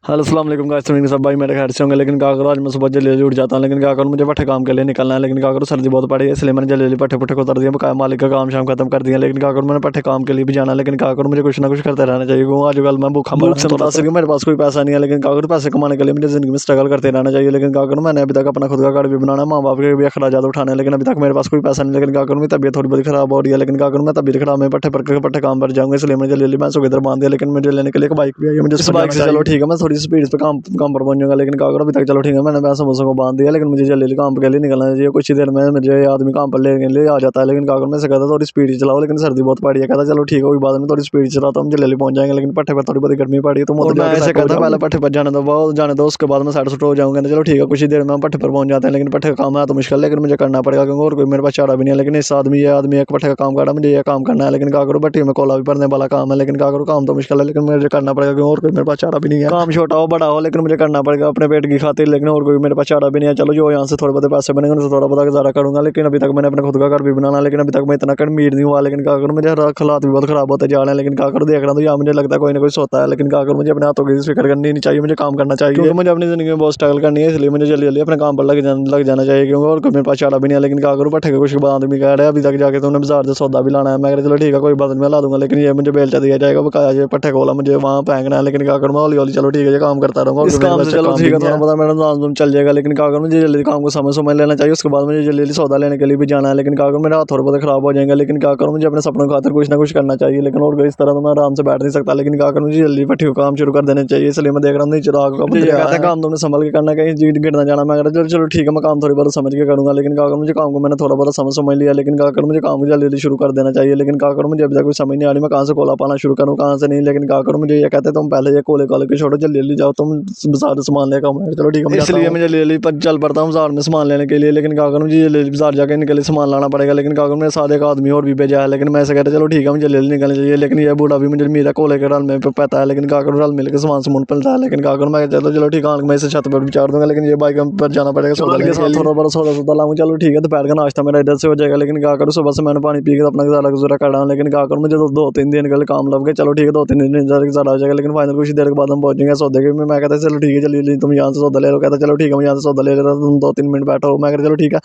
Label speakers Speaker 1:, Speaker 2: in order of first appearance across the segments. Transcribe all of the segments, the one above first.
Speaker 1: Hello अस्सलाम वालेकुम guys. तो सब भाई मेरे खैर से होंगे, लेकिन क्या करूँ आज मैं सुबह जल्दी जल्दी उठ जाता हूँ, लेकिन क्या करूँ मुझे पट्टे काम के लिए निकलना है। लेकिन क्या करूँ सर्दी बहुत पड़ी है, इसलिए मैंने जल्दी जल्दी पट्टे पुट्टे को उतर दिया, बकाया मालिक का काम शाम खत्म कर दिया। लेकिन क्या करूँ मैंने पट्टे काम के लिए भी जाना है, लेकिन क्या करूँ मुझे कुछ ना कुछ करते रहना चाहिए क्योंकि आजकल मैं भूखा भूख से मुतासिर हूँ, मेरे पास कोई पैसा नहीं है। लेकिन क्या करूँ पैसे कमाने के लिए मुझे जिंदगी में स्ट्रगल करते रहना चाहिए। लेकिन क्या करूँ मैंने अभी तक अपना खुद का घर भी बनाना, माँ बाप के भी अखराजात उठाने हैं, लेकिन अभी तक मेरे पास कोई पैसा नहीं। लेकिन क्या करूँ मेरी तबीयत थोड़ी बहुत खराब हो रही है, लेकिन क्या करूँ मैं तबीयत खराब में पट्टे काम पर जाऊँगा, इसलिए मैं जल्दी जल्दी मैं इधर बांध दिया। लेकिन मुझे लेने के लिए एक बाइक भी आई है, मुझे इस बाइक से चलो ठीक है मैं थोड़ी स्पीड पे काम पर पहुंच जाऊंगा। लेकिन क्या करूँ अभी तक चलो ठीक है मैंने समोसों को बांध दिया, लेकिन मुझे जल्दी जल्दी काम के लिए निकलना चाहिए। कुछ ही देर में मुझे आदमी काम पर लेने के लिए आ जाता है, लेकिन क्या करूँ मैं से कहता थोड़ी स्पीड ही चलाओ, लेकिन सर्दी बहुत पड़ी है। कहता चलो ठीक है कोई बात नहीं थोड़ी स्पीड चलाता हूँ, हम जल्दी पहुंच जाएंगे। लेकिन पट्टे पर थोड़ी बहुत गर्मी पड़ी है तो मैं ऐसे कहता पहले पट्टे पर जाने दो उसके बाद मैं साइड सुट हो जाऊंगा। चलो ठीक है कुछ ही देर में हम पट्टे पर पहुंच जाते हैं, लेकिन पट्टे का काम है तो मुश्किल, लेकिन मुझे करना पड़ेगा क्योंकि और कोई मेरे पास चारा भी नहीं है। लेकिन इस आदमी एक पट्टे का काम कर रहा है, मुझे ये काम करना है। लेकिन क्या करूँ भट्टी में कोला भी भरने वाला काम है, लेकिन क्या करूँ काम तो मुश्किल है, लेकिन मुझे करना पड़ेगा क्योंकि और कोई मेरे पास चारा भी नहीं है। काम छोटा हो बड़ा हो लेकिन मुझे करना पड़ेगा अपने पेट की खातिर, लेकिन और कोई मेरे पास चारा भी नहीं है। चलो जो यहाँ से थोड़े बहुत पैसे बनेंगे उनसे थोड़ा बहुत गुजारा करूंगा। लेकिन अभी तक मैंने अपने खुद का घर भी बनाना, लेकिन अभी तक मैं इतना अमीर नहीं हुआ। लेकिन क्या करूँ मुझे हालात भी बहुत खराब होते जा रहे हैं। लेकिन क्या करूँ देख रहा हूँ तो यहाँ मुझे लगता है कोई ना कोई सोता है, लेकिन क्या करूँ मुझे अपने हाथों की फिक्र करनी नहीं चाहिए, मुझे काम करना चाहिए क्योंकि मुझे अपनी जिंदगी में बहुत स्ट्रगल करनी है। इसलिए मुझे जल्दी जल्दी अपने काम पर लग जाना चाहिए क्योंकि और कोई मेरे पास चारा भी नहीं है। लेकिन क्या करूँ भट्टे के कुछ बाद आदमी कह रहे हैं अभी तक जाके तुमने बाजार से सौदा भी लाना है। मैं कह चलो ठीक है कोई बात नहीं मैं ला दूंगा, लेकिन ये मुझे बेलचा दिया जाएगा बकाया जो पट्टे को मुझे वहाँ फेंकना है। लेकिन क्या करूँ हौली हौली चलो ठीक है ये काम करता रहूंगा इस काम से चलो ठीक है थोड़ा पता मेरा नाम चल जाएगा। लेकिन क्या करूँ मुझे जल्दी काम को समझ लेना चाहिए, उसके बाद मुझे जल्दी जल्दी सौदा लेने के लिए भी जाना है। लेकिन क्या करूँ मेरा हाथ थोड़ा बहुत खराब हो जाएंगे, लेकिन क्या करूँ मुझे अपने सपनों की खातिर कुछ ना कुछ करना चाहिए। लेकिन और इस तरह तो मैं आराम से बैठ नहीं सकता, लेकिन क्या करूँ मुझे जल्दी भट्टी को काम शुरू कर देना चाहिए। इसलिए मैं देख रहा हूँ नहीं चिराग का मुझे कहते हैं काम तुमने संभल के करना कहीं जीत गिरना जाना। मैं कह रहा चलो ठीक है मैं काम थोड़ी बहुत समझ के करूँगा। लेकिन क्या करूँ मुझे काम को मैंने थोड़ा बहुत समझ लिया, लेकिन क्या करूँ मुझे काम को जल्दी जल्दी शुरू कर देना चाहिए। लेकिन क्या करूँ मुझे अभी तक कुछ समझ नहीं आ रही मैं कहाँ से कोला पाना शुरू करूँ कहाँ से नहीं। लेकिन क्या करूँ मुझे ये कहते तुम पहले ये कोले के छोड़ो जल्दी जल्दी जाओ तुम बाजार सामान लेकर आओ। चलो ठीक है इसलिए मैं जल्दी जल्दी चल पड़ता हूँ बाजार में सामान लेने के लिए। लेकिन क्या करूँ मुझे जल्दी बाजार जाकर इनके लिए सामान लाना पड़ेगा। लेकिन क्या करूँ मेरे साथ एक आदमी और भी भेजा है, लेकिन मैं ऐसे कहता चलो ठीक है मुझे जल्दी निकलना चाहिए। लेकिन ये बूढ़ा भी मुझे मेरा कोले के रल में पता है, लेकिन क्या करूँ रल मिल के सामान पलता है। लेकिन क्या करूँ मैं चलो ठीक है मैं इसे छत पर भी चार दूंगा, लेकिन ये बाइक पर जाना पड़ेगा सौदा के साथ थोड़ा बड़ा सौदा लाऊं। चलो ठीक है दोपहर का नाश्ता मेरा इधर से हो जाएगा। लेकिन क्या करूँ सुबह से मैंने पानी पी के अपना गुजारा कर रहा हूँ। लेकिन क्या करूँ मुझे दो तीन दिन के लिए काम लग गए। चलो ठीक है 2-3 दिन गुजारा हो जाएगा, लेकिन फाइनल कुछ देर के बाद हम पहुंचेंगे सौदे के। मैं कहता चलो ठीक है जल्दी जल्दी तुम यहाँ से सौदा ले लो। कहता चलो ठीक है मैं यहाँ से सौदा ले लेता तुम 2-3 मिनट बैठो। मैं कहता चलो ठीक है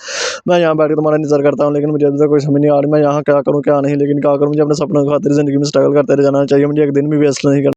Speaker 1: मैं यहाँ बैठ के तुम्हारा इंतजार करता हूँ। लेकिन मुझे अभी तक कोई समझ नहीं आ रही मैं यहाँ क्या करूँ क्या नहीं। लेकिन क्या करूँ मुझे अपने सपनों की खातिर जिंदगी में स्ट्रगल करते रह जाना चाहिए, मुझे एक दिन भी वेस्ट नहीं करना।